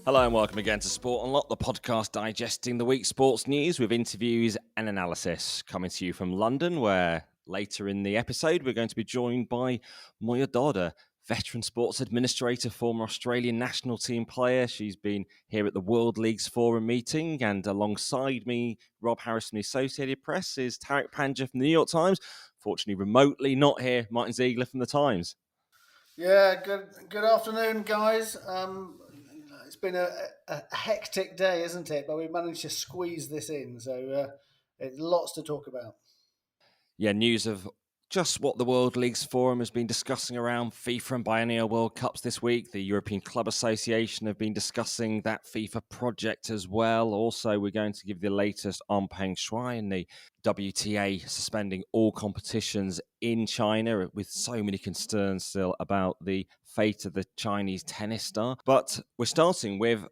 Hello and welcome again to Sport Unlocked, the podcast digesting the week's sports news with interviews and analysis. Coming to you from London, where later in the episode we're going to be joined by Moya Dodda, veteran sports administrator, former Australian national team player. She's been here at the World Leagues Forum meeting, and alongside me, Rob Harris from the Associated Press, is Tariq Panja from the New York Times. Fortunately, remotely not here, Martyn Ziegler from the Times. Yeah, good afternoon, guys. It's been a hectic day, isn't it? But we managed to squeeze this in, so it's lots to talk about. Yeah, news of just what the World Leagues Forum has been discussing around FIFA and biennial World Cups this week. The European Club Association have been discussing that FIFA project as well. Also, we're going to give the latest on Peng Shuai and the WTA suspending all competitions in China, with so many concerns still about the fate of the Chinese tennis star. But we're starting with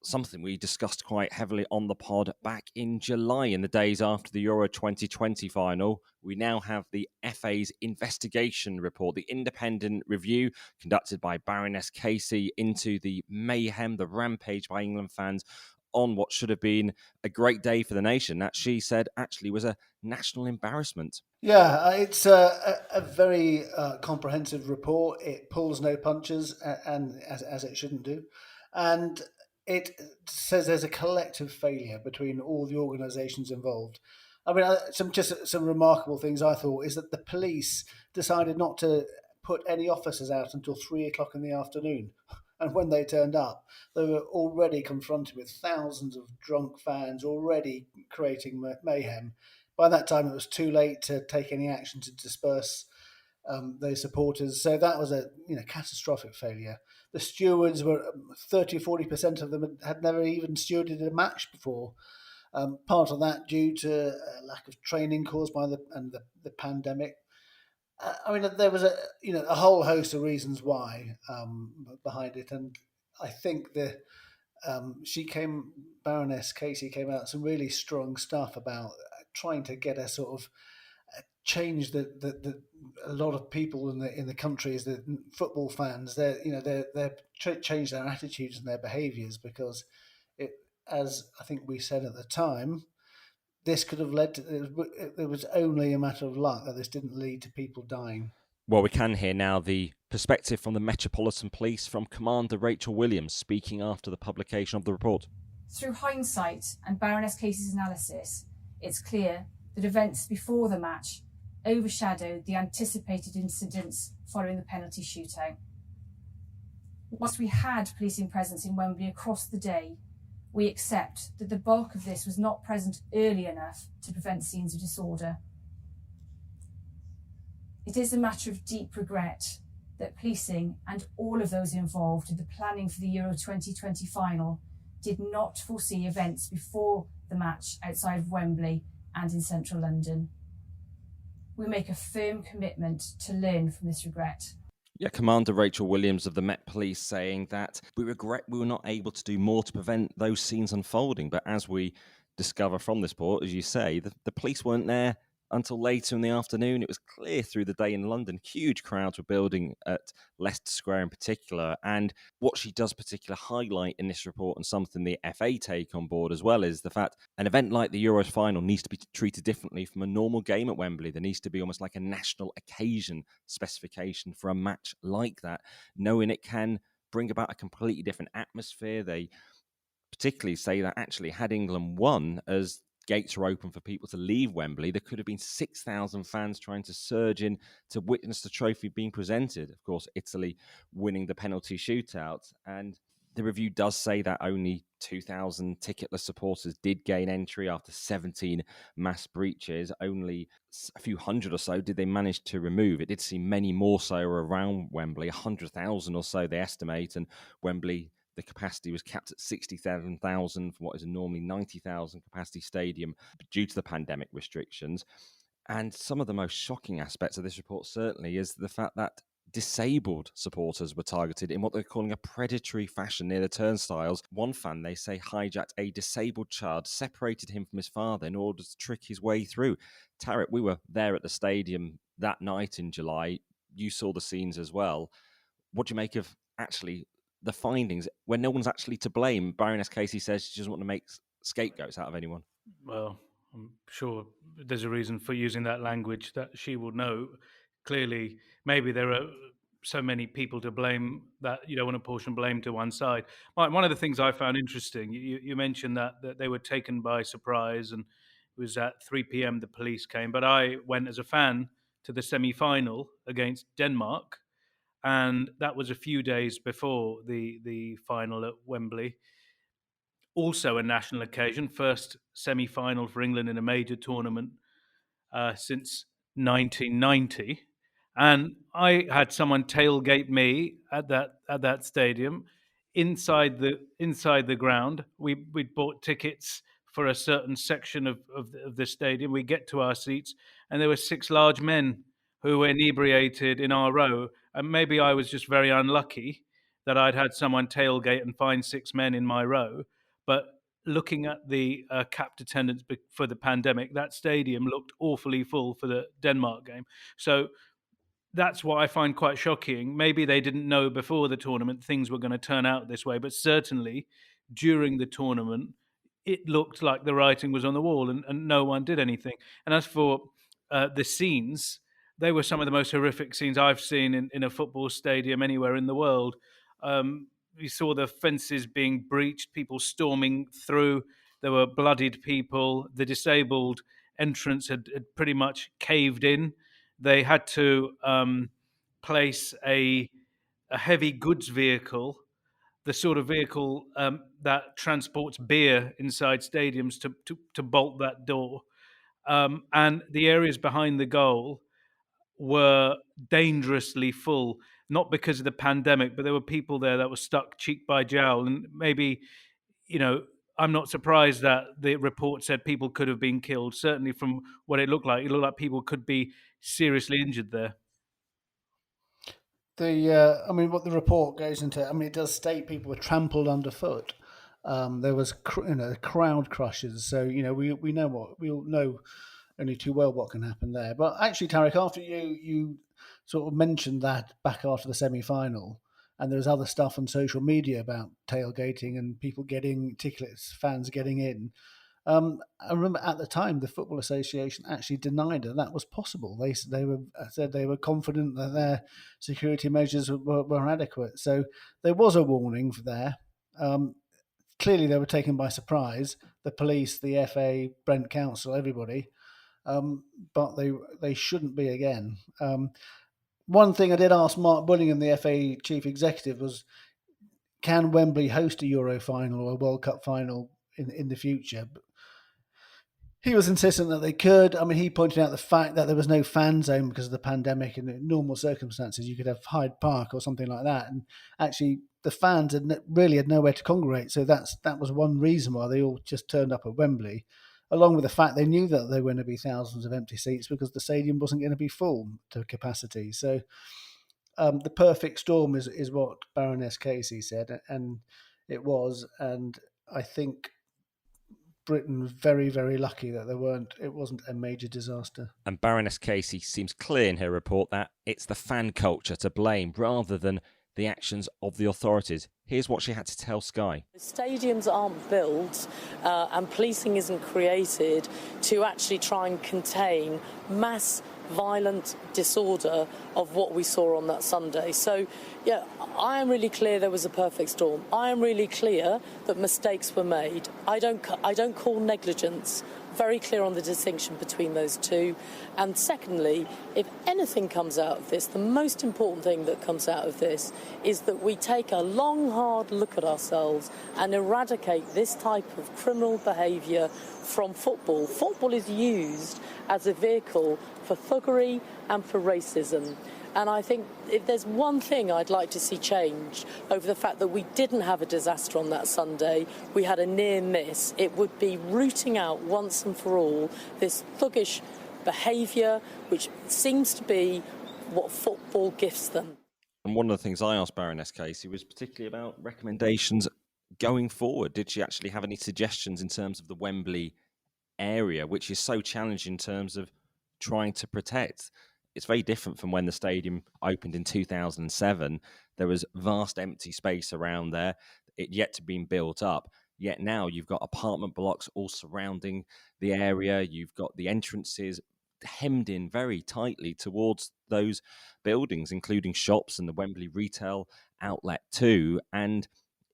something we discussed quite heavily on the pod back in July, in the days after the Euro 2020 final. We now have the FA's investigation report, the independent review conducted by Baroness Casey into the mayhem, the rampage by England fans on what should have been a great day for the nation, that she said actually was a national embarrassment. Yeah, it's a very comprehensive report. It pulls no punches, and as it shouldn't do, and it says there's a collective failure between all the organisations involved. I mean, some remarkable things I thought is that the police decided not to put any officers out until 3 o'clock in the afternoon, and when they turned up, they were already confronted with thousands of drunk fans already creating mayhem. By that time, it was too late to take any action to disperse those supporters. So that was a catastrophic failure. The stewards were 30-40% of them had never even stewarded a match before. Part of that due to a lack of training caused by the pandemic. I mean, there was a whole host of reasons why behind it, and I think Baroness Casey came out with some really strong stuff about trying to get a sort of change that a lot of people in the countries, the football fans, they're change their attitudes and their behaviours, because as I think we said at the time, this could have led to, it was only a matter of luck that this didn't lead to people dying. Well, we can hear now the perspective from the Metropolitan Police from Commander Rachel Williams speaking after the publication of the report. Through hindsight and Baroness Casey's analysis, it's clear that events before the match overshadowed the anticipated incidents following the penalty shootout. Whilst we had policing presence in Wembley across the day, we accept that the bulk of this was not present early enough to prevent scenes of disorder. It is a matter of deep regret that policing and all of those involved in the planning for the Euro 2020 final did not foresee events before the match outside of Wembley and in central London. We make a firm commitment to learn from this regret. Yeah, Commander Rachel Williams of the Met Police saying that we regret we were not able to do more to prevent those scenes unfolding. But as we discover from this report, as you say, the police weren't there until later in the afternoon. It was clear through the day in London, huge crowds were building at Leicester Square in particular. And what she does particularly highlight in this report, and something the FA take on board as well, is the fact an event like the Euros final needs to be treated differently from a normal game at Wembley. There needs to be almost like a national occasion specification for a match like that, knowing it can bring about a completely different atmosphere. They particularly say that actually had England won, as gates were open for people to leave Wembley, there could have been 6,000 fans trying to surge in to witness the trophy being presented. Of course, Italy winning the penalty shootout. And the review does say that only 2,000 ticketless supporters did gain entry after 17 mass breaches. Only a few hundred or so did they manage to remove. It did seem many more so around Wembley, 100,000 or so they estimate, and Wembley, the capacity was capped at 67,000 for what is a normally 90,000 capacity stadium due to the pandemic restrictions. And some of the most shocking aspects of this report certainly is the fact that disabled supporters were targeted in what they're calling a predatory fashion near the turnstiles. One fan, they say, hijacked a disabled child, separated him from his father in order to trick his way through. Tariq, we were there at the stadium that night in July. You saw the scenes as well. What do you make of actually the findings when no one's actually to blame? Baroness Casey says she doesn't want to make scapegoats out of anyone. Well, I'm sure there's a reason for using that language that she will know. Clearly, maybe there are so many people to blame that you don't want to portion blame to one side. One of the things I found interesting, you mentioned that they were taken by surprise, and it was at 3 p.m. the police came. But I went as a fan to the semi-final against Denmark, and that was a few days before the final at Wembley. Also a national occasion, first semi-final for England in a major tournament since 1990. And I had someone tailgate me at that stadium inside the ground. We'd bought tickets for a certain section of the stadium. We get to our seats, and there were 6 large men who were inebriated in our row. And maybe I was just very unlucky that I'd had someone tailgate and find 6 men in my row. But looking at the capped attendance for the pandemic, that stadium looked awfully full for the Denmark game. So that's what I find quite shocking. Maybe they didn't know before the tournament things were going to turn out this way, but certainly during the tournament, it looked like the writing was on the wall, and no one did anything. And as for the scenes, they were some of the most horrific scenes I've seen in a football stadium anywhere in the world. We saw the fences being breached, people storming through. There were bloodied people. The disabled entrance had pretty much caved in. They had to place a heavy goods vehicle, the sort of vehicle that transports beer inside stadiums, to bolt that door. And the areas behind the goal were dangerously full, not because of the pandemic, but there were people there that were stuck cheek by jowl. And maybe, I'm not surprised that the report said people could have been killed. Certainly from what it looked like people could be seriously injured there. What the report goes into, it does state people were trampled underfoot. There was, crowd crushes. So, we all know only too well what can happen there. But actually, Tariq, after you sort of mentioned that back after the semi-final, and there's other stuff on social media about tailgating and people getting tickets, fans getting in. I remember at the time the Football Association actually denied that was possible. They said they were confident that their security measures were adequate. So there was a warning for there. Clearly, they were taken by surprise. The police, the FA, Brent Council, everybody. But they shouldn't be again. One thing I did ask Mark Bullingham, the FA chief executive, was, can Wembley host a Euro final or a World Cup final in the future? But he was insistent that they could. He pointed out the fact that there was no fan zone because of the pandemic, and in normal circumstances you could have Hyde Park or something like that. And actually, the fans really had nowhere to congregate, so that was one reason why they all just turned up at Wembley, along with the fact they knew that there were going to be thousands of empty seats because the stadium wasn't going to be full to capacity. So the perfect storm is what Baroness Casey said, and it was. And I think Britain was very, very lucky that it wasn't a major disaster. And Baroness Casey seems clear in her report that it's the fan culture to blame rather than the actions of the authorities. Here's what she had to tell Sky. Stadiums aren't built and policing isn't created to actually try and contain mass violent disorder of what we saw on that Sunday. So, yeah, I am really clear there was a perfect storm. I am really clear that mistakes were made. I don't call negligence. Very clear on the distinction between those two. And secondly, if anything comes out of this, the most important thing that comes out of this is that we take a long, hard look at ourselves and eradicate this type of criminal behaviour from football. Football is used as a vehicle for thuggery and for racism. And I think if there's one thing I'd like to see changed over the fact that we didn't have a disaster on that Sunday, we had a near miss, it would be rooting out once and for all this thuggish behaviour, which seems to be what football gifts them. And one of the things I asked Baroness Casey was particularly about recommendations going forward. Did she actually have any suggestions in terms of the Wembley area, which is so challenging in terms of trying to protect? it's very different from when the stadium opened in 2007. There was vast empty space around there, it yet to be built up. Yet now you've got apartment blocks all surrounding the area. You've got the entrances hemmed in very tightly towards those buildings, including shops and the Wembley retail outlet too. And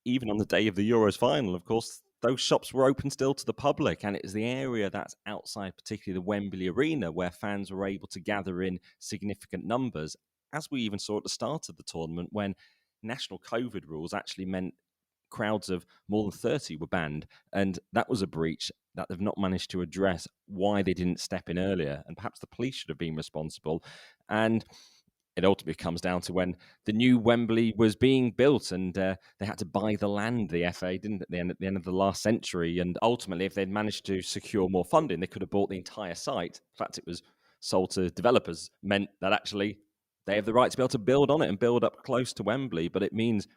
even on the day of the Euros final, of course, those shops were open still to the public, and it is the area that's outside, particularly the Wembley Arena, where fans were able to gather in significant numbers, as we even saw at the start of the tournament when national COVID rules actually meant crowds of more than 30 were banned, and that was a breach that they've not managed to address why they didn't step in earlier, and perhaps the police should have been responsible. And it ultimately comes down to when the new Wembley was being built, and they had to buy the land, the FA didn't, at the end of the last century. And ultimately, if they'd managed to secure more funding, they could have bought the entire site. In fact, it was sold to developers, meant that actually they have the right to be able to build on it and build up close to Wembley. But it means,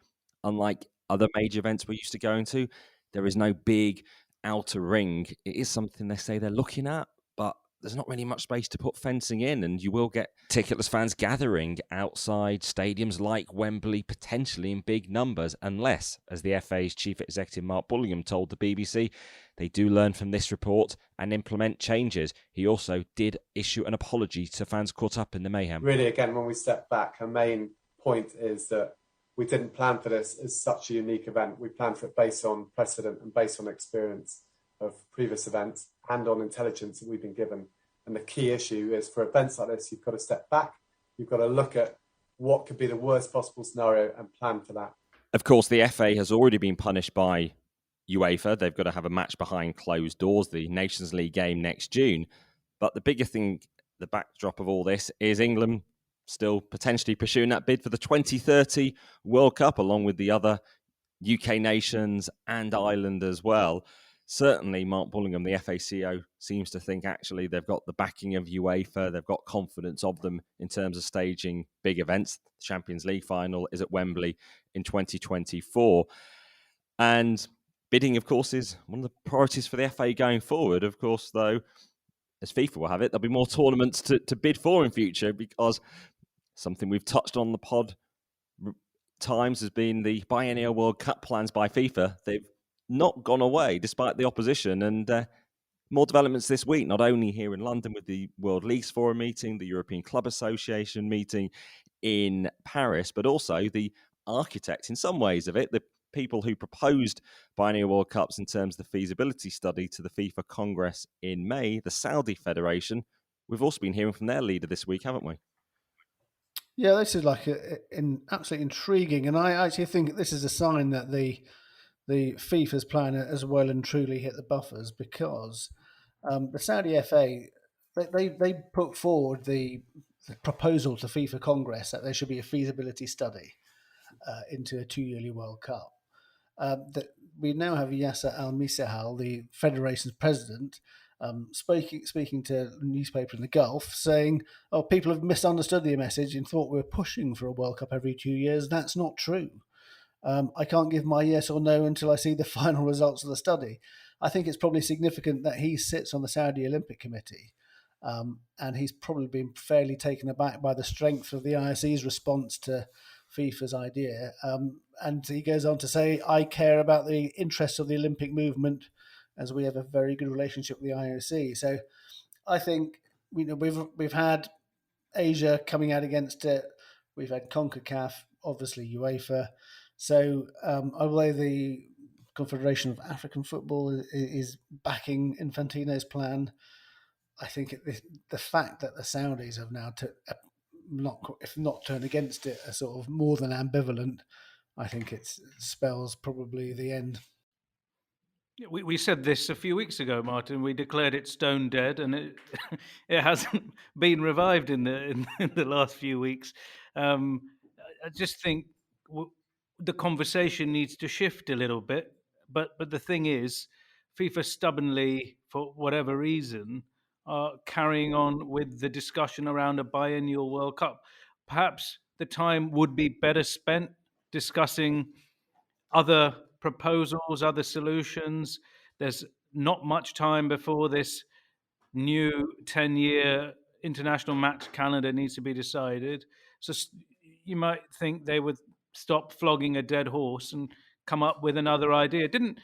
unlike other major events we're used to going to, there is no big outer ring. It is something they say they're looking at, but there's not really much space to put fencing in, and you will get ticketless fans gathering outside stadiums like Wembley, potentially in big numbers, unless, as the FA's chief executive Mark Bullingham told the BBC, they do learn from this report and implement changes. He also did issue an apology to fans caught up in the mayhem. Really, again, when we step back, our main point is that we didn't plan for this as such a unique event. We planned for it based on precedent and based on experience of previous events and on intelligence that we've been given. And the key issue is, for events like this, you've got to step back. You've got to look at what could be the worst possible scenario and plan for that. Of course, the FA has already been punished by UEFA. They've got to have a match behind closed doors, the Nations League game next June. But the bigger thing, the backdrop of all this, is England still potentially pursuing that bid for the 2030 World Cup, along with the other UK nations and Ireland as well. Certainly, Mark Bullingham, the FA CEO, seems to think actually they've got the backing of UEFA. They've got confidence of them in terms of staging big events. The Champions League final is at Wembley in 2024. And bidding, of course, is one of the priorities for the FA going forward. Of course, though, as FIFA will have it, there'll be more tournaments to bid for in future, because something we've touched on the pod times has been the biennial World Cup plans by FIFA. They've not gone away despite the opposition, and more developments this week, not only here in London with the World Leagues Forum meeting, the European Club Association meeting in Paris, but also the architect in some ways of it, the people who proposed biennial World Cups in terms of the feasibility study to the FIFA Congress in May, the Saudi Federation. We've also been hearing from their leader this week, haven't we? Yeah, this is like absolutely intriguing, and I actually think this is a sign that the FIFA's plan has well and truly hit the buffers, because the Saudi FA, they put forward the proposal to FIFA Congress that there should be a feasibility study into a 2-yearly World Cup. That we now have Yasser Al-Misahal, the federation's president, speaking to a newspaper in the Gulf, saying, "Oh, people have misunderstood the message and thought we were pushing for a World Cup every 2 years. That's not true. I can't give my yes or no until I see the final results of the study." I think it's probably significant that he sits on the Saudi Olympic Committee, and he's probably been fairly taken aback by the strength of the IOC's response to FIFA's idea. And he goes on to say, "I care about the interests of the Olympic movement, as we have a very good relationship with the IOC." So I think we've had Asia coming out against it. We've had CONCACAF, obviously UEFA. So although the Confederation of African Football is backing Infantino's plan, I think the fact that the Saudis have now, if not turned against it, are sort of more than ambivalent, I think it spells probably the end. We said this a few weeks ago, Martyn. We declared it stone dead, and it it hasn't been revived in the last few weeks. I just think the conversation needs to shift a little bit. But the thing is, FIFA stubbornly, for whatever reason, are carrying on with the discussion around a biennial World Cup. Perhaps the time would be better spent discussing other proposals, other solutions. There's not much time before this new 10-year international match calendar needs to be decided. So you might think they would stop flogging a dead horse and come up with another idea. Didn't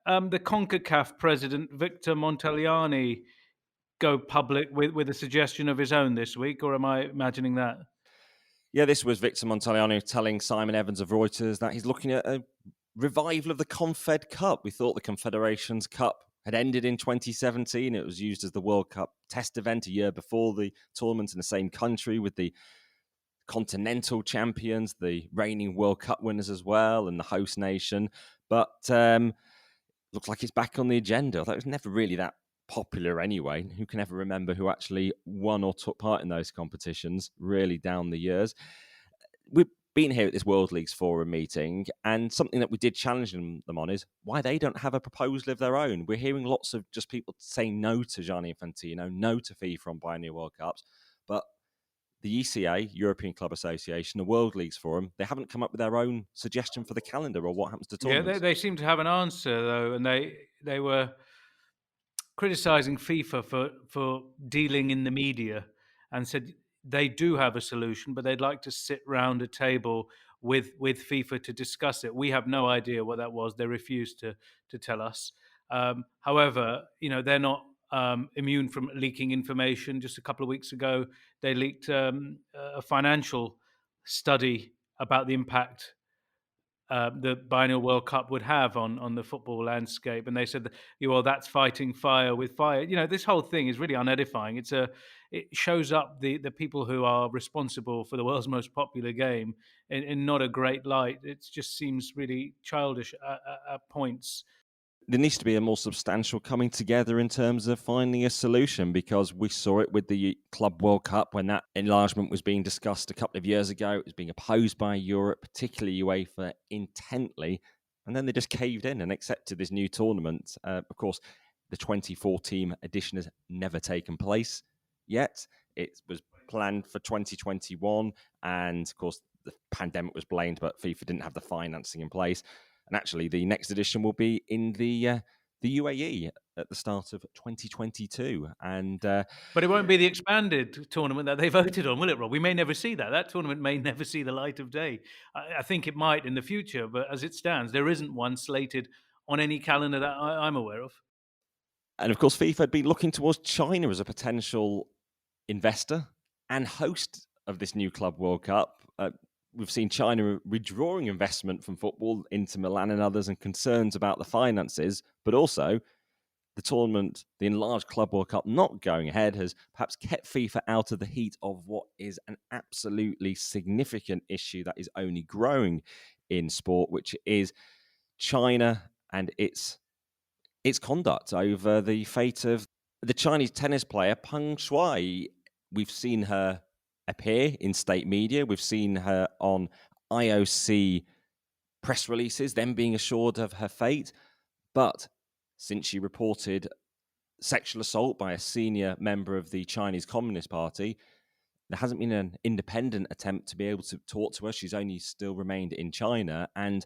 the CONCACAF president, Victor Montagliani, go public with a suggestion of his own this week, or am I imagining that? Yeah, this was Victor Montagliani telling Simon Evans of Reuters that he's looking at a revival of the Confed Cup. We thought the Confederations Cup had ended in 2017. It was used as the World Cup test event a year before the tournament in the same country with the continental champions, the reigning World Cup winners as well, and the host nation. But looks like it's back on the agenda. Although it was never really that popular anyway. Who can ever remember who actually won or took part in those competitions really down the years? We've been here at this World Leagues Forum meeting, and something that we did challenge them on is why they don't have a proposal of their own. We're hearing lots of just people saying no to Gianni Infantino, no to FIFA on biennial World Cups, but the ECA, European Club Association, the World Leagues Forum, they haven't come up with their own suggestion for the calendar or what happens to tournaments. Yeah, they seem to have an answer, though, and they were criticising FIFA for dealing in the media and said they do have a solution, but they'd like to sit round a table with FIFA to discuss it. We have no idea what that was. They refused to tell us. However, they're not immune from leaking information. Just a couple of weeks ago, they leaked a financial study about the impact the biennial World Cup would have on the football landscape, and they said that, that's fighting fire with fire. This whole thing is really unedifying. It shows up the people who are responsible for the world's most popular game in not a great light. It just seems really childish at points. There needs to be a more substantial coming together in terms of finding a solution, because we saw it with the Club World Cup when that enlargement was being discussed a couple of years ago. It was being opposed by Europe, particularly UEFA, intently, and then they just caved in and accepted this new tournament. Of course, the 24-team edition has never taken place yet. It was planned for 2021, and of course, the pandemic was blamed, but FIFA didn't have the financing in place. And actually, the next edition will be in the UAE at the start of 2022. But it won't be the expanded tournament that they voted on, will it, Rob? We may never see that. That tournament may never see the light of day. I think it might in the future, but as it stands, there isn't one slated on any calendar that I'm aware of. And of course, FIFA had been looking towards China as a potential investor and host of this new Club World Cup. We've seen China withdrawing investment from football into Milan and others, and concerns about the finances, but also the tournament, the enlarged Club World Cup not going ahead, has perhaps kept FIFA out of the heat of what is an absolutely significant issue that is only growing in sport, which is China and its conduct over the fate of the Chinese tennis player Peng Shuai. We've seen her appear in state media. We've seen her on IOC press releases, them being assured of her fate. But since she reported sexual assault by a senior member of the Chinese Communist Party, there hasn't been an independent attempt to be able to talk to her. She's only still remained in China. And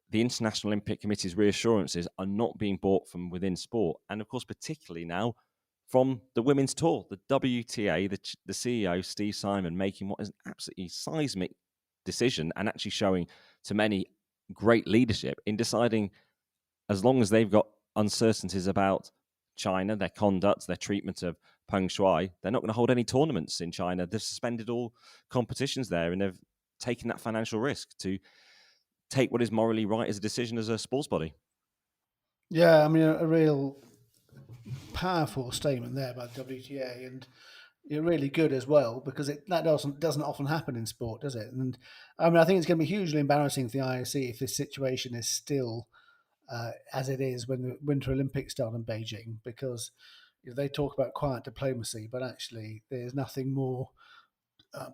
the International Olympic Committee's reassurances are not being bought from within sport. And of course, particularly now, from the women's tour, the WTA, the CEO, Steve Simon, making what is an absolutely seismic decision and actually showing to many great leadership in deciding, as long as they've got uncertainties about China, their conduct, their treatment of Peng Shuai, they're not going to hold any tournaments in China. They've suspended all competitions there, and they've taken that financial risk to take what is morally right as a decision as a sports body. Yeah, I mean, a real powerful statement there by the WTA, and really good as well, because that doesn't often happen in sport, does it? And I mean, I think it's going to be hugely embarrassing for the IOC if this situation is still as it is when the Winter Olympics start in Beijing, because they talk about quiet diplomacy, but actually there's nothing more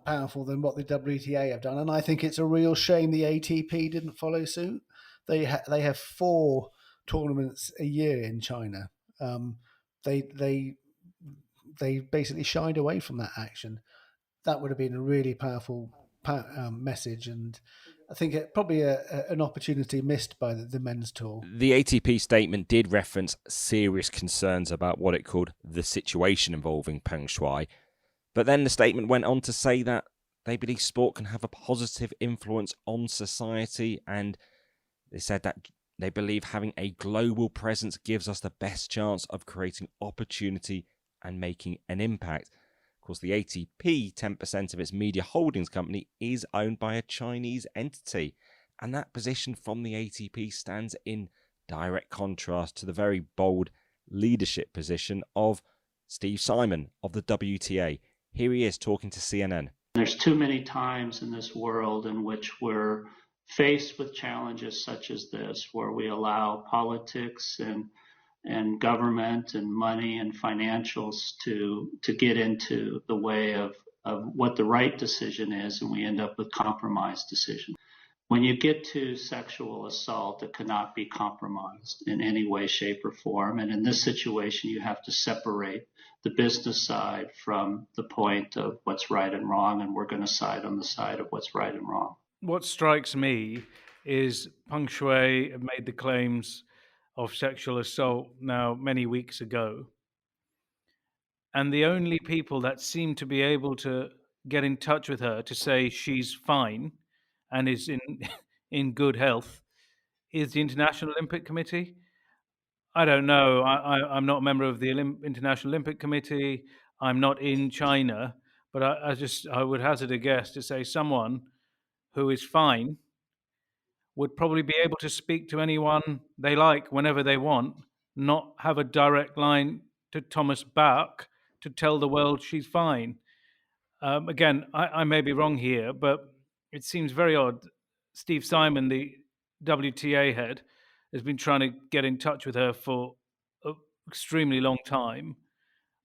powerful than what the WTA have done. And I think it's a real shame the ATP didn't follow suit. They have 4 tournaments a year in China. They basically shied away from that action. That would have been a really powerful message, and I think it probably an opportunity missed by the men's tour. The ATP statement did reference serious concerns about what it called the situation involving Peng Shuai, But then the statement went on to say that they believe sport can have a positive influence on society, and they said that they believe having a global presence gives us the best chance of creating opportunity and making an impact. Of course, the ATP, 10% of its media holdings company, is owned by a Chinese entity, and that position from the ATP stands in direct contrast to the very bold leadership position of Steve Simon of the WTA. Here he is talking to CNN. There's too many times in this world in which we're faced with challenges such as this, where we allow politics and government and money and financials to get into the way of what the right decision is, and we end up with compromised decisions. When you get to sexual assault, it cannot be compromised in any way, shape, or form. And in this situation, you have to separate the business side from the point of what's right and wrong, and we're going to side on the side of what's right and wrong. What strikes me is Peng Shuai made the claims of sexual assault now many weeks ago. And the only people that seem to be able to get in touch with her to say she's fine and is in good health is the International Olympic Committee. I don't know. I'm not a member of the International Olympic Committee. I'm not in China, but I would hazard a guess to say someone who is fine would probably be able to speak to anyone they like whenever they want, not have a direct line to Thomas Bach to tell the world she's fine. Again, I may be wrong here, but it seems very odd. Steve Simon, the WTA head, has been trying to get in touch with her for an extremely long time,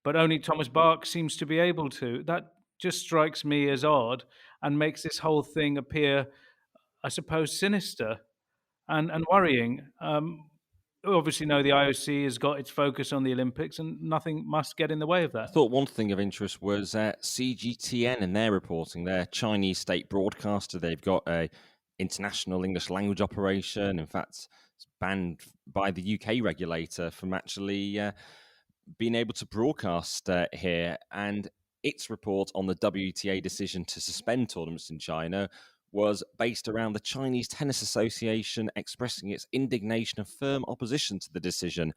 but only Thomas Bach seems to be able to. That just strikes me as odd and makes this whole thing appear, I suppose, sinister and worrying. We obviously know the IOC has got its focus on the Olympics, and nothing must get in the way of that. I thought one thing of interest was CGTN and their reporting. Their Chinese state broadcaster. They've got a international English language operation. In fact, it's banned by the UK regulator from actually being able to broadcast here. And its report on the WTA decision to suspend tournaments in China was based around the Chinese Tennis Association expressing its indignation and firm opposition to the decision.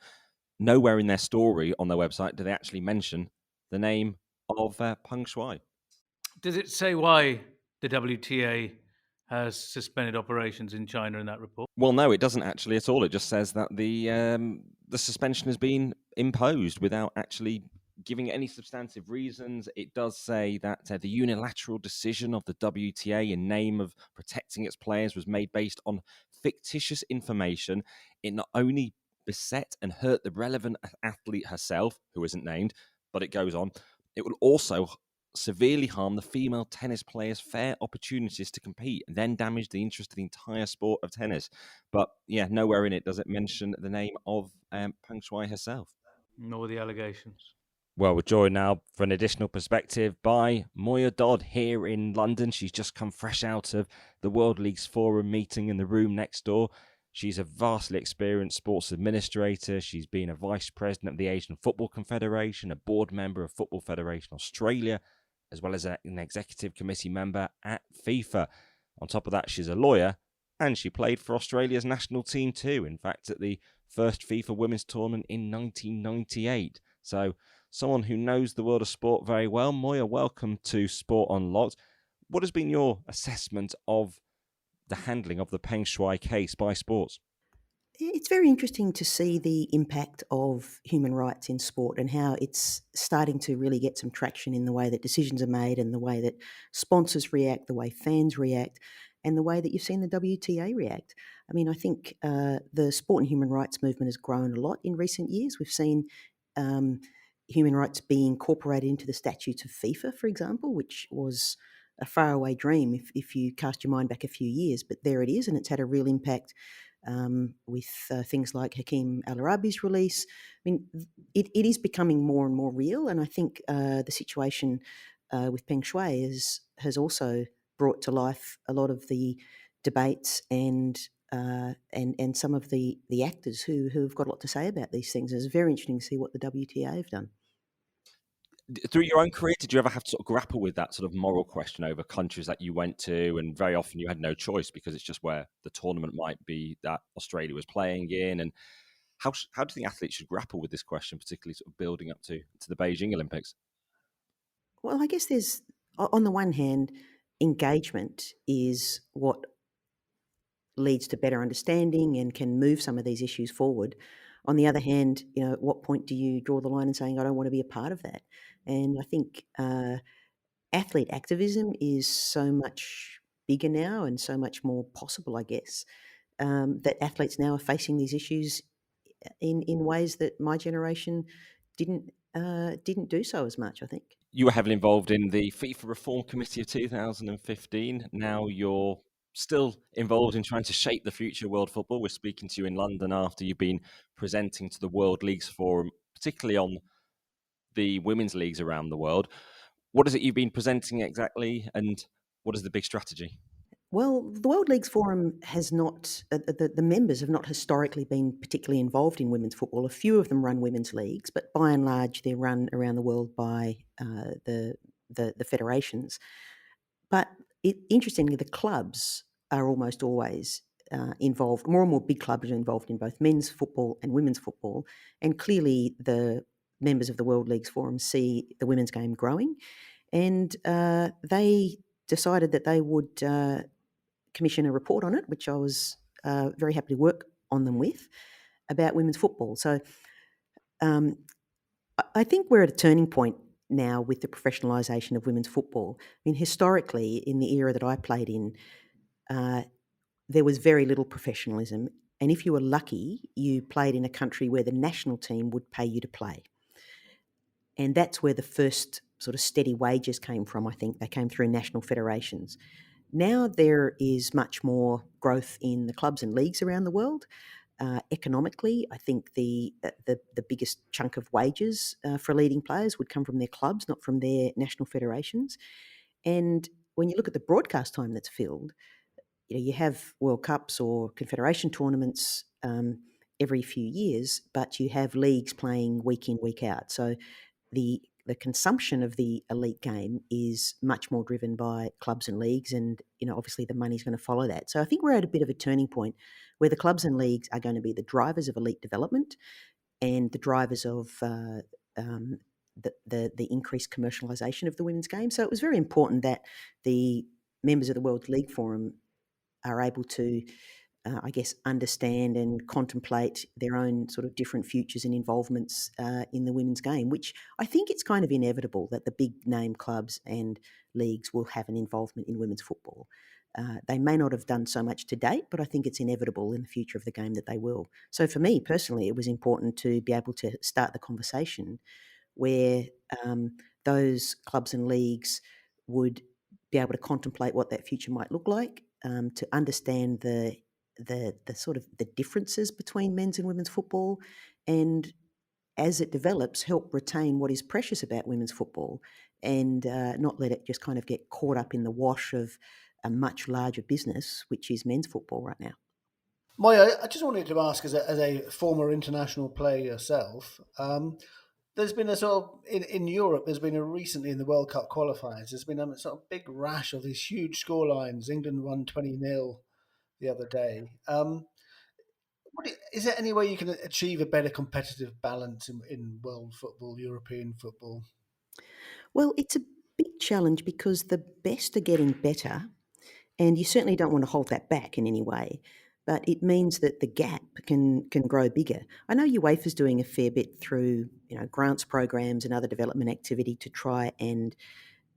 Nowhere in their story on their website do they actually mention the name of Peng Shuai. Does it say why the WTA has suspended operations in China in that report? Well, no, it doesn't actually at all. It just says that the suspension has been imposed without actually giving any substantive reasons. It does say that the unilateral decision of the WTA in name of protecting its players was made based on fictitious information. It not only beset and hurt the relevant athlete herself, who isn't named, but it goes on, it will also severely harm the female tennis players' fair opportunities to compete and then damage the interest of the entire sport of tennis. But yeah, nowhere in it does it mention the name of Peng Shuai herself. Nor the allegations. Well, we're joined now for an additional perspective by Moya Dodd here in London. She's just come fresh out of the World Leagues Forum meeting in the room next door. She's a vastly experienced sports administrator. She's been a vice president of the Asian Football Confederation, a board member of Football Federation Australia, as well as an executive committee member at FIFA. On top of that, she's a lawyer, and she played for Australia's national team too. In fact, at the first FIFA Women's Tournament in 1998. So someone who knows the world of sport very well. Moya, welcome to Sport Unlocked. What has been your assessment of the handling of the Peng Shuai case by sports? It's very interesting to see the impact of human rights in sport and how it's starting to really get some traction in the way that decisions are made and the way that sponsors react, the way fans react, and the way that you've seen the WTA react. I mean, I think the sport and human rights movement has grown a lot in recent years. We've seen human rights being incorporated into the statutes of FIFA, for example, which was a faraway dream if you cast your mind back a few years. But there it is, and it's had a real impact with things like Hakeem El Arabi's release. I mean, it is becoming more and more real, and I think the situation with Peng Shuai has also brought to life a lot of the debates and some of the actors who have got a lot to say about these things. It's very interesting to see what the WTA have done. Through your own career, did you ever have to sort of grapple with that sort of moral question over countries that you went to, and very often you had no choice because it's just where the tournament might be that Australia was playing in? And how do you think athletes should grapple with this question, particularly sort of building up to the Beijing Olympics? Well, I guess there's, on the one hand, engagement is what leads to better understanding and can move some of these issues forward. On the other hand, at what point do you draw the line and saying, I don't want to be a part of that? And I think athlete activism is so much bigger now and so much more possible, I guess, that athletes now are facing these issues in ways that my generation didn't do so as much, I think. You were heavily involved in the FIFA Reform Committee of 2015. Now you're still involved in trying to shape the future of world football. We're speaking to you in London after you've been presenting to the World Leagues Forum, particularly on the women's leagues around the world. What is it you've been presenting exactly, and what is the big strategy? Well, the World Leagues Forum has not, the members have not historically been particularly involved in women's football. A few of them run women's leagues, but by and large, they're run around the world by the federations. But interestingly, the clubs are almost always involved. More and more big clubs are involved in both men's football and women's football. And clearly, the members of the World Leagues Forum see the women's game growing. And they decided that they would commission a report on it, which I was very happy to work on them with, about women's football. So I think we're at a turning point now with the professionalisation of women's football. I mean, historically, in the era that I played in, there was very little professionalism. And if you were lucky, you played in a country where the national team would pay you to play. And that's where the first sort of steady wages came from, I think. They came through national federations. Now there is much more growth in the clubs and leagues around the world. Economically, I think the biggest chunk of wages for leading players would come from their clubs, not from their national federations. And when you look at the broadcast time that's filled, you have World Cups or Confederation tournaments every few years, but you have leagues playing week in, week out. So the consumption of the elite game is much more driven by clubs and leagues, and obviously the money's going to follow that. So I think we're at a bit of a turning point where the clubs and leagues are going to be the drivers of elite development and the drivers of the increased commercialisation of the women's game. So it was very important that the members of the World League Forum are able to I guess, understand and contemplate their own sort of different futures and involvements in the women's game, which I think it's kind of inevitable that the big name clubs and leagues will have an involvement in women's football. They may not have done so much to date, but I think it's inevitable in the future of the game that they will. So for me personally, it was important to be able to start the conversation where those clubs and leagues would be able to contemplate what that future might look like, to understand the sort of the differences between men's and women's football, and as it develops, help retain what is precious about women's football and not let it just kind of get caught up in the wash of a much larger business, which is men's football right now. Moya, I just wanted to ask, as a former international player yourself, there's been a sort of, in Europe, there's been recently in the World Cup qualifiers, there's been a sort of big rash of these huge scorelines. England won 20-0 the other day. Is there any way you can achieve a better competitive balance in world football, European football? Well, it's a big challenge because the best are getting better, and you certainly don't want to hold that back in any way. But it means that the gap can grow bigger. I know UEFA's doing a fair bit through grants programs and other development activity to try and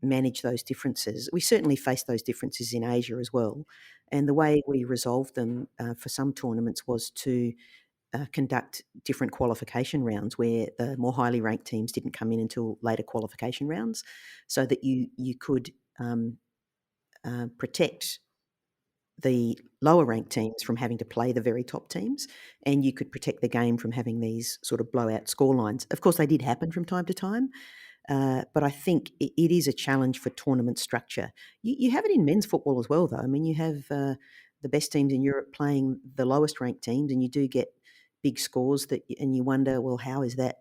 manage those differences. We certainly face those differences in Asia as well. And the way we resolved them for some tournaments was to conduct different qualification rounds where the more highly ranked teams didn't come in until later qualification rounds, so that you could protect the lower ranked teams from having to play the very top teams, and you could protect the game from having these sort of blowout scorelines. Of course, they did happen from time to time, but I think it is a challenge for tournament structure. You have it in men's football as well, though. I mean, you have the best teams in Europe playing the lowest ranked teams, and you do get big scores and you wonder, well, how is that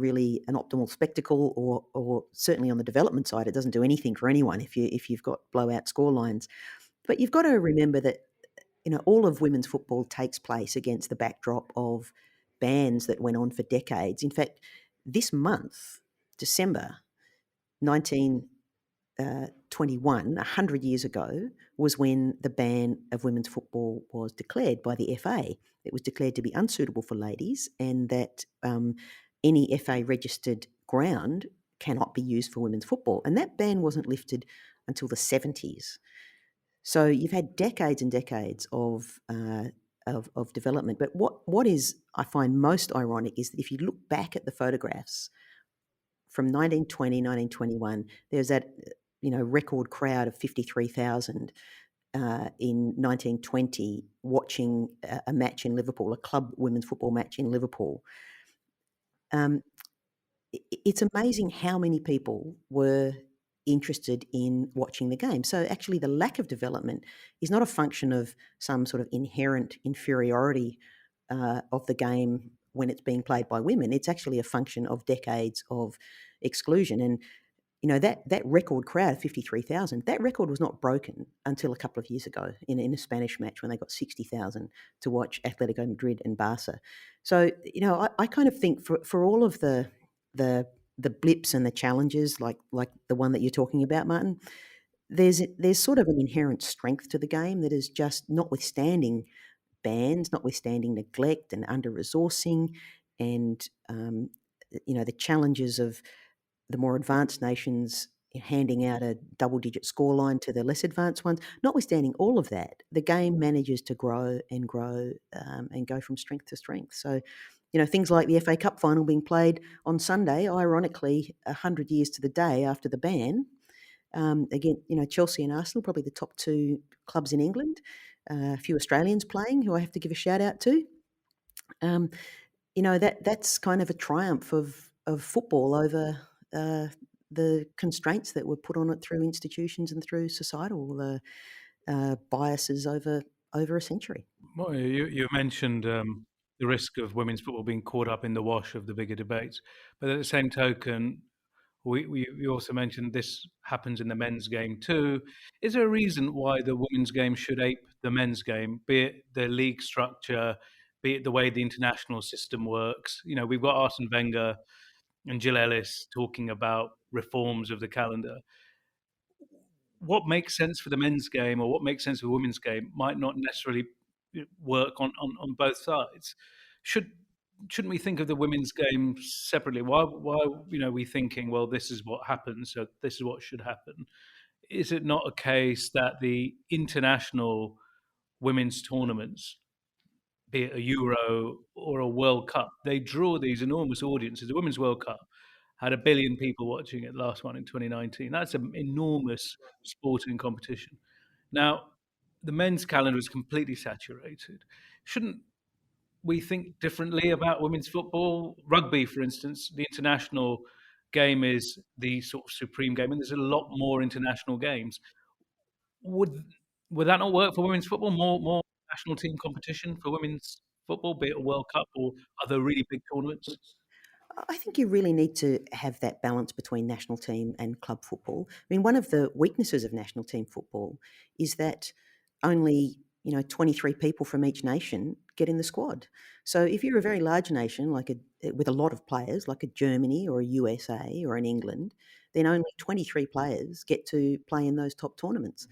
really an optimal spectacle, or certainly on the development side, it doesn't do anything for anyone if you've got blowout scorelines. But you've got to remember that all of women's football takes place against the backdrop of bans that went on for decades. In fact, this month, December 1921, 100 years ago, was when the ban of women's football was declared by the FA. It was declared to be unsuitable for ladies, and that any FA registered ground cannot be used for women's football. And that ban wasn't lifted until the 70s. So you've had decades and decades of development. But what is, I find, most ironic is that if you look back at the photographs from 1920, 1921, there's that record crowd of 53,000 in 1920 watching a match in Liverpool, a club women's football match in Liverpool. It's amazing how many people were interested in watching the game. So actually the lack of development is not a function of some sort of inherent inferiority of the game when it's being played by women. It's actually a function of decades of exclusion. And that record crowd, 53,000, that record was not broken until a couple of years ago in a Spanish match when they got 60,000 to watch Atletico Madrid and Barca. So I kind of think for all of the blips and the challenges like the one that you're talking about, Martyn, there's sort of an inherent strength to the game that is just, notwithstanding bans, notwithstanding neglect and under-resourcing and the challenges of the more advanced nations handing out a double-digit scoreline to the less advanced ones, notwithstanding all of that, the game manages to grow and grow and go from strength to strength. So things like the FA Cup final being played on Sunday, ironically, 100 years to the day after the ban. Again, Chelsea and Arsenal, probably the top two clubs in England. A few Australians playing, who I have to give a shout out to. That's kind of a triumph of football over the constraints that were put on it through institutions and through societal biases over a century. Well, you mentioned the risk of women's football being caught up in the wash of the bigger debates, but at the same token, we also mentioned this happens in the men's game too. Is there a reason why the women's game should ape the men's game, be it the league structure, be it the way the international system works? We've got Arsene Wenger and Jill Ellis talking about reforms of the calendar. What makes sense for the men's game or what makes sense for the women's game might not necessarily work on both sides. Shouldn't we think of the women's game separately? Why are we thinking, well, this is what happens, so this is what should happen? Is it not a case that the international women's tournaments, be it a Euro or a World Cup, they draw these enormous audiences? The Women's World Cup had 1 billion people watching it, the last one in 2019. That's an enormous sporting competition. Now, the men's calendar is completely saturated. Shouldn't we think differently about women's football? Rugby, for instance, the international game is the sort of supreme game, and there's a lot more international games. Would that not work for women's football? More national team competition for women's football, be it a World Cup or other really big tournaments? I think you really need to have that balance between national team and club football. I mean, one of the weaknesses of national team football is that only 23 people from each nation get in the squad. So if you're a very large nation, with a lot of players, like a Germany or a USA or an England, then only 23 players get to play in those top tournaments.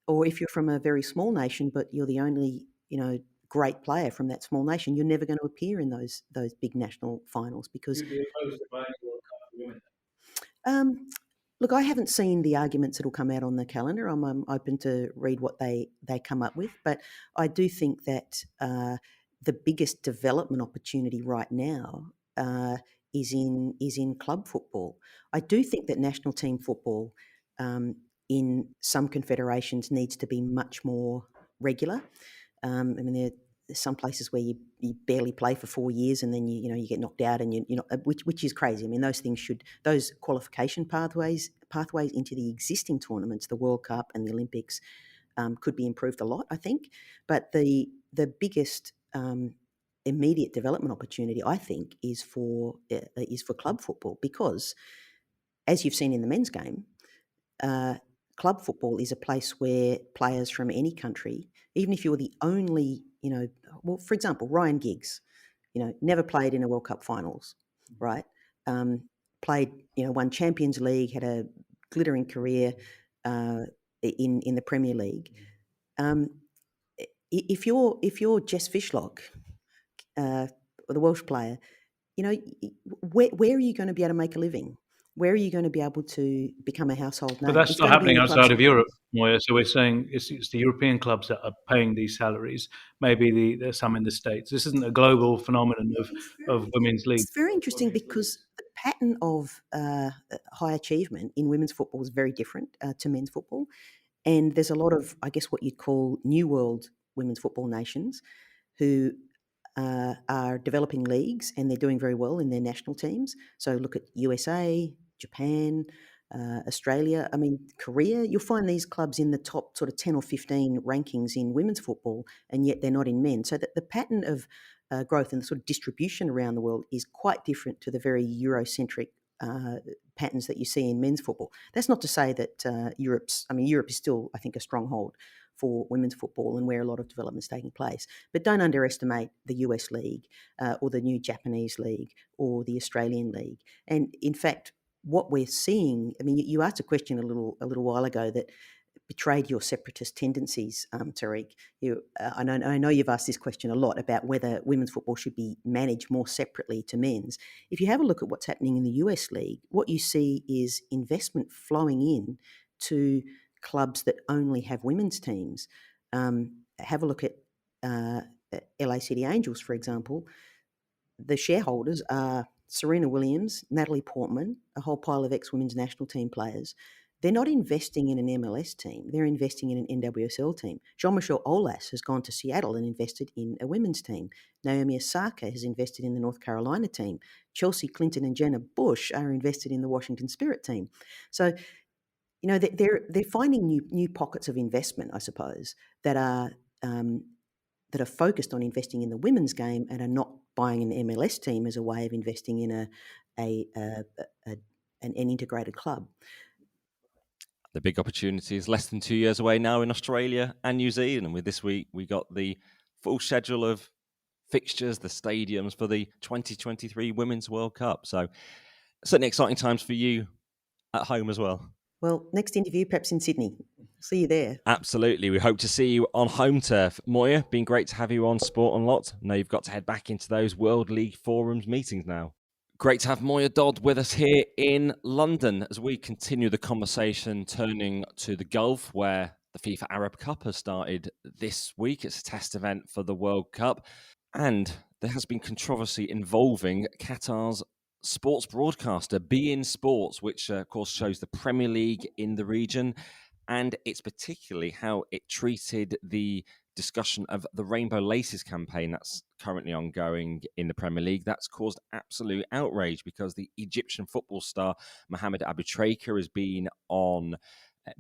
Or if you're from a very small nation, but you're the only great player from that small nation, you're never going to appear in those big national finals because. Look, I haven't seen the arguments that'll come out on the calendar. I'm open to read what they come up with, but I do think that the biggest development opportunity right now is in club football. I do think that national team football in some confederations needs to be much more regular. I mean, there's some places where you barely play for 4 years and then you get knocked out and you're not, which is crazy. I mean, those qualification pathways into the existing tournaments, the World Cup and the Olympics, could be improved a lot, I think. But the biggest immediate development opportunity, I think, is for club football, because, as you've seen in the men's game, club football is a place where players from any country, even if you're the only, well, for example, Ryan Giggs, never played in a World Cup finals, right? Played, won Champions League, had a glittering career in the Premier League. If you're Jess Fishlock, the Welsh player, where are you going to be able to make a living? Where are you going to be able to become a household name? But that's It's not going to be in happening the clubs. outside of Europe, Moya. So we're saying it's the European clubs that are paying these salaries. Maybe there's some in the States. This isn't a global phenomenon of women's league. It's very interesting because the pattern of high achievement in women's football is very different to men's football. And there's a lot of, I guess, what you'd call New World women's football nations who are developing leagues, and they're doing very well in their national teams. So look at USA, Japan, Australia. I mean, Korea. You'll find these clubs in the top sort of 10 or 15 rankings in women's football, and yet they're not in men. So that the pattern of growth and the sort of distribution around the world is quite different to the very Eurocentric patterns that you see in men's football. That's not to say that Europe is still, I think, a stronghold for women's football and where a lot of development is taking place. But don't underestimate the US League or the new Japanese League or the Australian League. And in fact, what we're seeing, I mean, you asked a question a little while ago that betrayed your separatist tendencies, Tariq. I know you've asked this question a lot about whether women's football should be managed more separately to men's. If you have a look at what's happening in the US League, what you see is investment flowing in to clubs that only have women's teams. Have a look at LA City Angels, for example. The shareholders are Serena Williams, Natalie Portman, a whole pile of ex-women's national team players. They're not investing in an MLS team. They're investing in an NWSL team. Jean-Michel Aulas has gone to Seattle and invested in a women's team. Naomi Osaka has invested in the North Carolina team. Chelsea Clinton and Jenna Bush are invested in the Washington Spirit team. So, they're finding new pockets of investment, I suppose, that are focused on investing in the women's game and are not buying an MLS team as a way of investing in an integrated club. The big opportunity is less than 2 years away now in Australia and New Zealand. And with this week, we got the full schedule of fixtures, the stadiums for the 2023 Women's World Cup. So certainly exciting times for you at home as well. Well, next interview, perhaps in Sydney. See you there. Absolutely. We hope to see you on home turf. Moya, been great to have you on Sport Unlocked. Now you've got to head back into those World League Forums meetings now. Great to have Moya Dodd with us here in London as we continue the conversation turning to the Gulf, where the FIFA Arab Cup has started this week. It's a test event for the World Cup. And there has been controversy involving Qatar's sports broadcaster, beIN Sports, which of course shows the Premier League in the region. And it's particularly how it treated the discussion of the Rainbow Laces campaign that's currently ongoing in the Premier League. That's caused absolute outrage because the Egyptian football star Mohamed Abu Trika has been on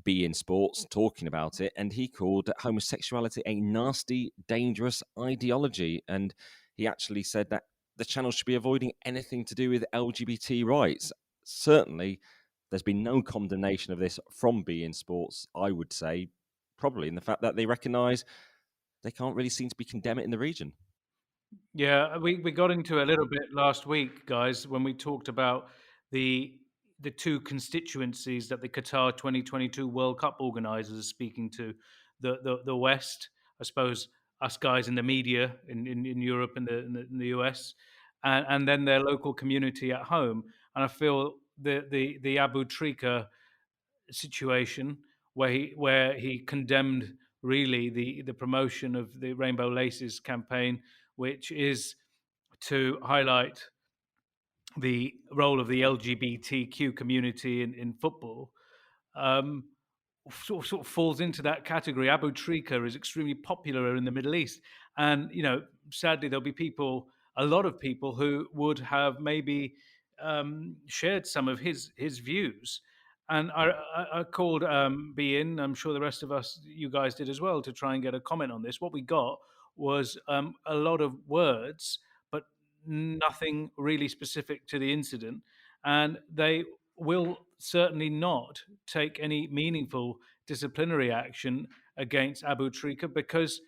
beIN Sports talking about it, and he called homosexuality a nasty, dangerous ideology. And he actually said that the channel should be avoiding anything to do with LGBT rights. Certainly, there's been no condemnation of this from beIN Sports, I would say, probably in the fact that they recognise they can't really seem to be condemning it in the region. Yeah, we got into a little bit last week, guys, when we talked about the two constituencies that the Qatar 2022 World Cup organisers are speaking to. The West, I suppose, us guys in the media in Europe and the US, and then their local community at home. And I feel the Abu Trika situation where he condemned really the promotion of the Rainbow Laces campaign, which is to highlight the role of the LGBTQ community in football, sort of falls into that category. Abu Trika is extremely popular in the Middle East, and sadly there'll be a lot of people who would have maybe shared some of his views, And I called beIN. I'm sure the rest of us, you guys did as well, to try and get a comment on this. What we got was a lot of words, but nothing really specific to the incident. And they will certainly not take any meaningful disciplinary action against Abu Trika, because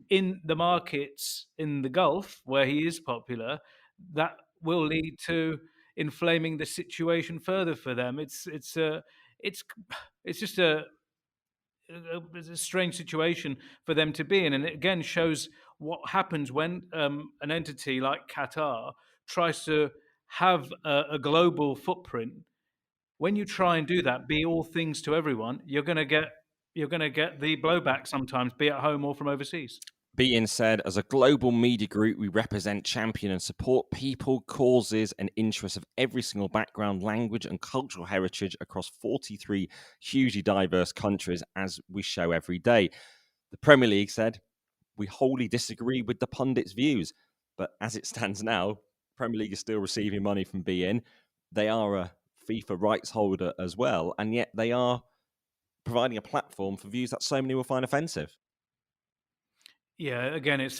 in the markets in the Gulf, where he is popular, that will lead to inflaming the situation further for them. It's just a strange situation for them to be in, and it again shows what happens when an entity like Qatar tries to have a global footprint. When you try and do that, be all things to everyone, you're going to get the blowback sometimes, be at home or from overseas. beIN said, as a global media group, we represent, champion and support people, causes and interests of every single background, language and cultural heritage across 43 hugely diverse countries, as we show every day. The Premier League said, we wholly disagree with the pundits' views, but as it stands now, Premier League is still receiving money from beIN. They are a FIFA rights holder as well, and yet they are providing a platform for views that so many will find offensive. Yeah, again, it's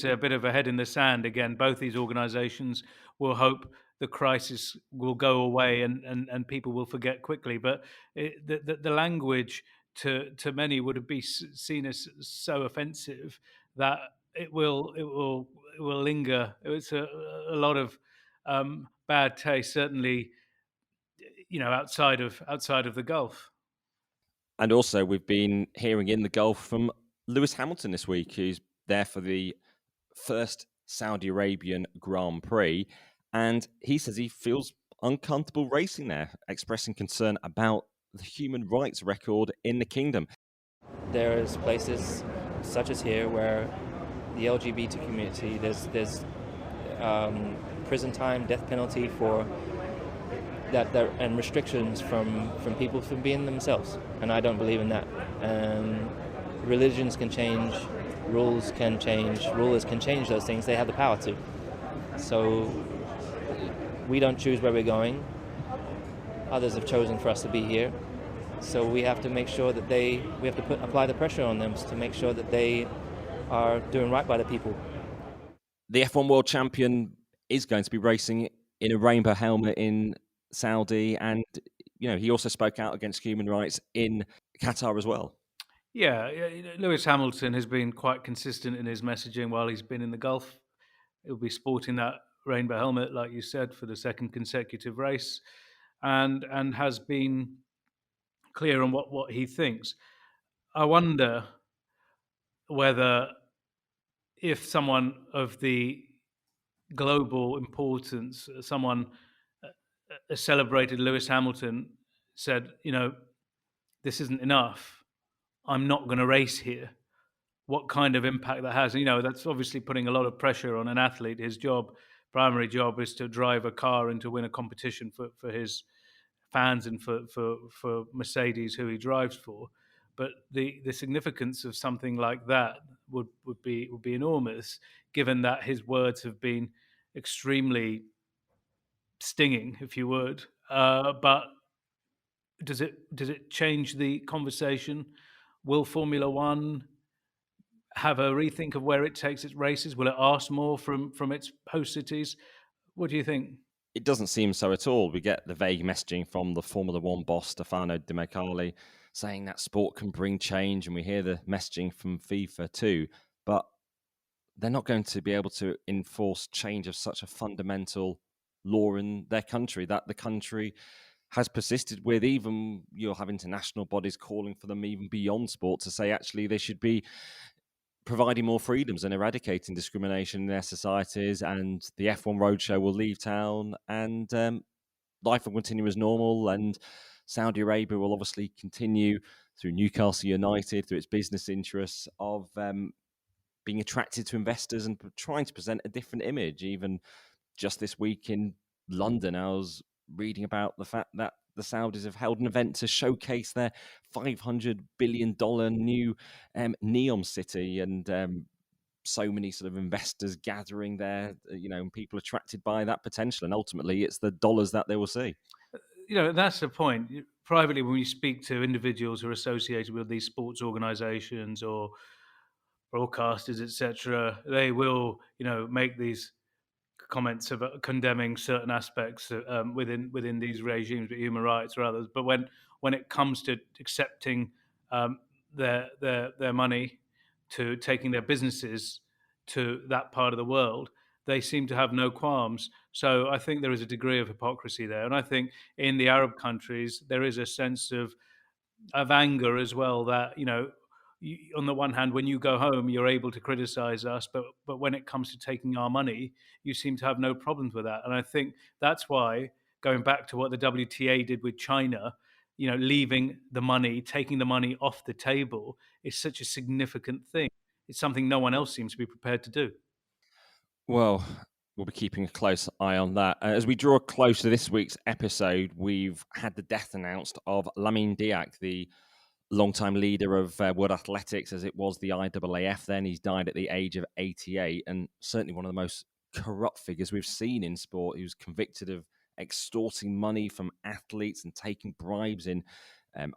a bit of a head in the sand. Again, both these organisations will hope the crisis will go away and people will forget quickly. But the language to many would be seen as so offensive that it will linger. It's a lot of bad taste, certainly, outside of the Gulf. And also, we've been hearing in the Gulf from Lewis Hamilton this week, who's there for the first Saudi Arabian Grand Prix. And he says he feels uncomfortable racing there, expressing concern about the human rights record in the kingdom. There's places such as here where the LGBT community, there's prison time, death penalty for that, and restrictions from people from being themselves, and I don't believe in that. Religions can change, rules can change, rulers can change those things. They have the power to. So we don't choose where we're going. Others have chosen for us to be here. So we have to make sure that we have to apply the pressure on them to make sure that they are doing right by the people. The F1 world champion is going to be racing in a rainbow helmet in Saudi, and he also spoke out against human rights in Qatar as well. Yeah, Lewis Hamilton has been quite consistent in his messaging while he's been in the Gulf. He'll be sporting that rainbow helmet, like you said, for the second consecutive race, and has been clear on what he thinks. I wonder whether, if someone of the global importance, someone celebrated Lewis Hamilton, said, this isn't enough, I'm not going to race here, what kind of impact that has. That's obviously putting a lot of pressure on an athlete. His primary job is to drive a car and to win a competition for his fans and for Mercedes, who he drives for. But the significance of something like that would be enormous, given that his words have been extremely stinging, if you would. But does it change the conversation? Will Formula One have a rethink of where it takes its races? Will it ask more from its host cities? What do you think? It doesn't seem so at all. We get the vague messaging from the Formula One boss, Stefano Domenicali, saying that sport can bring change, and we hear the messaging from FIFA too. But they're not going to be able to enforce change of such a fundamental law in their country that the country has persisted with. Even you'll have international bodies calling for them even beyond sport to say actually they should be providing more freedoms and eradicating discrimination in their societies, and the F1 Roadshow will leave town, and life will continue as normal, and Saudi Arabia will obviously continue through Newcastle United, through its business interests of being attracted to investors and trying to present a different image. Even just this week in London, I was reading about the fact that the Saudis have held an event to showcase their $500 billion new Neom city, and so many sort of investors gathering there, and people attracted by that potential. And ultimately, it's the dollars that they will see. that's the point. Privately, when you speak to individuals who are associated with these sports organisations or broadcasters, etc., they will, make these comments about condemning certain aspects within these regimes, human rights or others. But when it comes to accepting their money, to taking their businesses to that part of the world, they seem to have no qualms. So I think there is a degree of hypocrisy there, and I think in the Arab countries there is a sense of anger as well, that on the one hand, when you go home, you're able to criticize us, but when it comes to taking our money, you seem to have no problems with that. And I think that's why, going back to what the WTA did with China, leaving the money, taking the money off the table is such a significant thing. It's something no one else seems to be prepared to do. Well, we'll be keeping a close eye on that. As we draw close to this week's episode, we've had the death announced of Lamine Diack, the longtime leader of World Athletics, as it was the IAAF then. He's died at the age of 88, and certainly one of the most corrupt figures we've seen in sport. He was convicted of extorting money from athletes and taking bribes in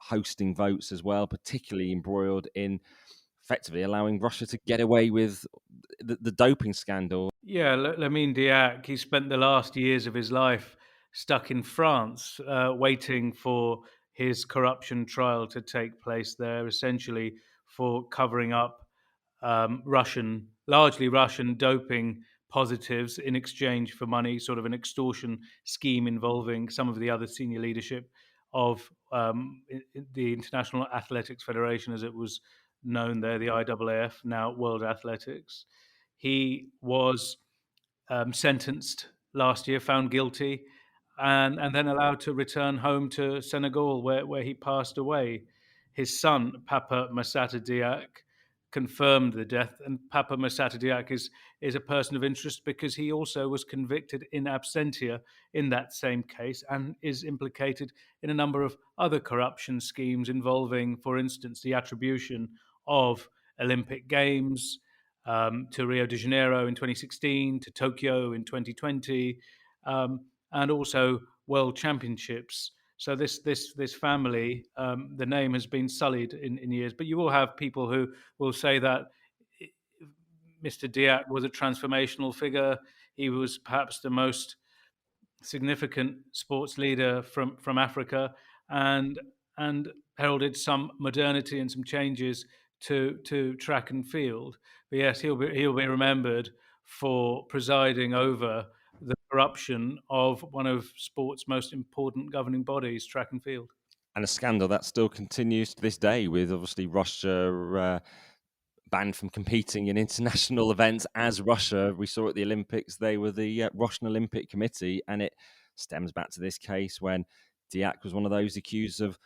hosting votes as well, particularly embroiled in effectively allowing Russia to get away with the doping scandal. Yeah, Lamine Diack, he spent the last years of his life stuck in France, waiting for his corruption trial to take place there, essentially for covering up largely Russian doping positives in exchange for money, sort of an extortion scheme involving some of the other senior leadership of the International Athletics Federation, as it was known there, the IAAF, now World Athletics. He was sentenced last year, found guilty, and then allowed to return home to Senegal, where he passed away. His son, Papa Massata Diack, confirmed the death, and Papa Massata Diack is a person of interest because he also was convicted in absentia in that same case and is implicated in a number of other corruption schemes involving, for instance, the attribution of Olympic Games to Rio de Janeiro in 2016, to Tokyo in 2020, and also World Championships. So this family, the name has been sullied in years. But you will have people who will say that Mr. Diack was a transformational figure. He was perhaps the most significant sports leader from Africa, and heralded some modernity and some changes to track and field. But yes, he'll be remembered for presiding over the corruption of one of sport's most important governing bodies, track and field. And a scandal that still continues to this day, with obviously Russia banned from competing in international events as Russia. We saw at the Olympics, they were the Russian Olympic Committee, and it stems back to this case when Diack was one of those accused of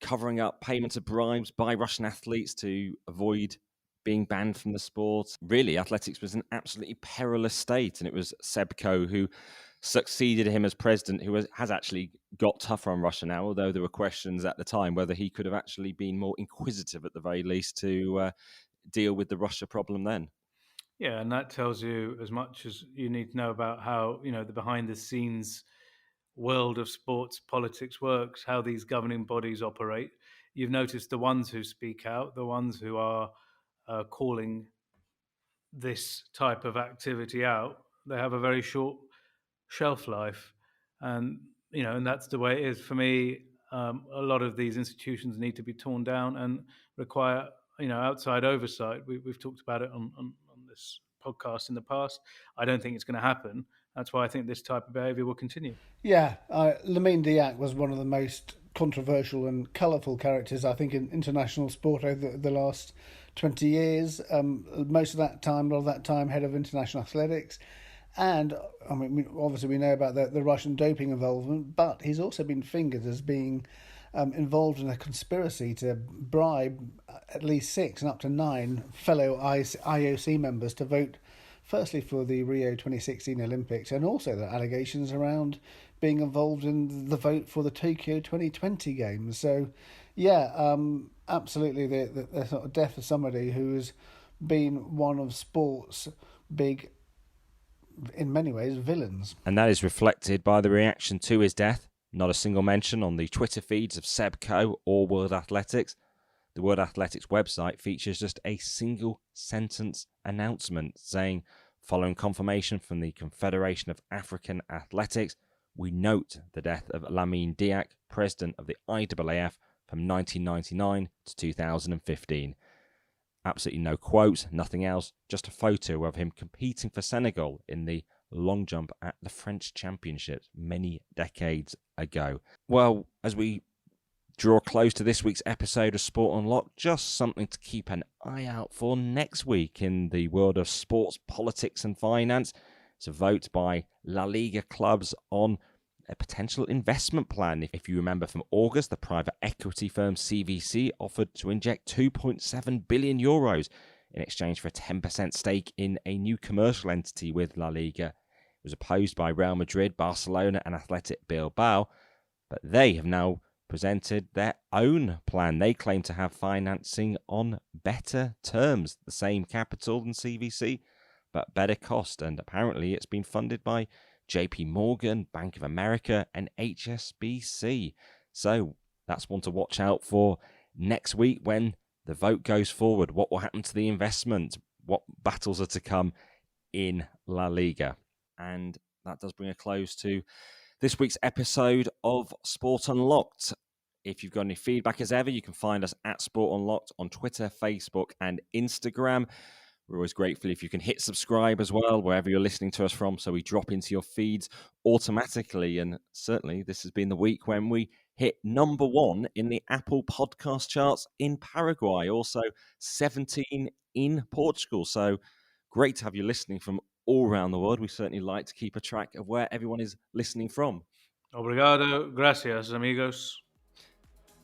covering up payments of bribes by Russian athletes to avoid being banned from the sport. Really, athletics was in an absolutely perilous state, and it was Sebko who succeeded him as president, who has actually got tougher on Russia now, although there were questions at the time whether he could have actually been more inquisitive at the very least to deal with the Russia problem then. Yeah, and that tells you as much as you need to know about how, the behind-the-scenes world of sports politics works, how these governing bodies operate. You've noticed the ones who speak out, the ones who are calling this type of activity out, they have a very short shelf life, and that's the way it is. For me, a lot of these institutions need to be torn down and require outside oversight. We've talked about it on this podcast in the past. I don't think it's going to happen. That's why I think this type of behaviour will continue. Yeah, Lamine Diack was one of the most controversial and colourful characters, I think, in international sport over the last 20 years. Most of that time, a lot of that time, head of international athletics. And, I mean, obviously we know about the Russian doping involvement, but he's also been fingered as being involved in a conspiracy to bribe at least 6 and up to 9 fellow IOC members to vote firstly for the Rio 2016 Olympics, and also the allegations around being involved in the vote for the Tokyo 2020 Games. So, yeah, absolutely the sort of death of somebody who has been one of sport's in many ways, villains. And that is reflected by the reaction to his death Not a single mention on the Twitter feeds of Sebco or World Athletics. The World Athletics website features just a single sentence announcement saying, following confirmation from the Confederation of African Athletics, we note the death of Lamine Diack, president of the IAAF from 1999 to 2015. Absolutely no quotes, nothing else, just a photo of him competing for Senegal in the long jump at the French Championships many decades ago. Well, as we draw close to this week's episode of Sport Unlocked, just something to keep an eye out for next week in the world of sports, politics and finance. It's a vote by La Liga clubs on a potential investment plan. If you remember from August, the private equity firm CVC offered to inject 2.7 billion euros in exchange for a 10% stake in a new commercial entity with La Liga. It was opposed by Real Madrid, Barcelona and Athletic Bilbao, but they have now presented their own plan. They claim to have financing on better terms, the same capital than CVC, but better cost, and apparently it's been funded by JP Morgan, Bank of America and HSBC. So that's one to watch out for next week when the vote goes forward. What will happen to the investment? What battles are to come in La Liga? And that does bring a close to this week's episode of Sport Unlocked. If you've got any feedback, as ever, you can find us at Sport Unlocked on Twitter, Facebook and Instagram. We're always grateful if you can hit subscribe as well, wherever you're listening to us from, so we drop into your feeds automatically. And certainly this has been the week when we hit number 1 in the Apple podcast charts in Paraguay, also 17 in Portugal. So great to have you listening from all around the world. We certainly like to keep a track of where everyone is listening from. Obrigado, gracias, amigos.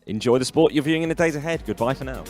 Enjoy the sport you're viewing in the days ahead. Goodbye for now.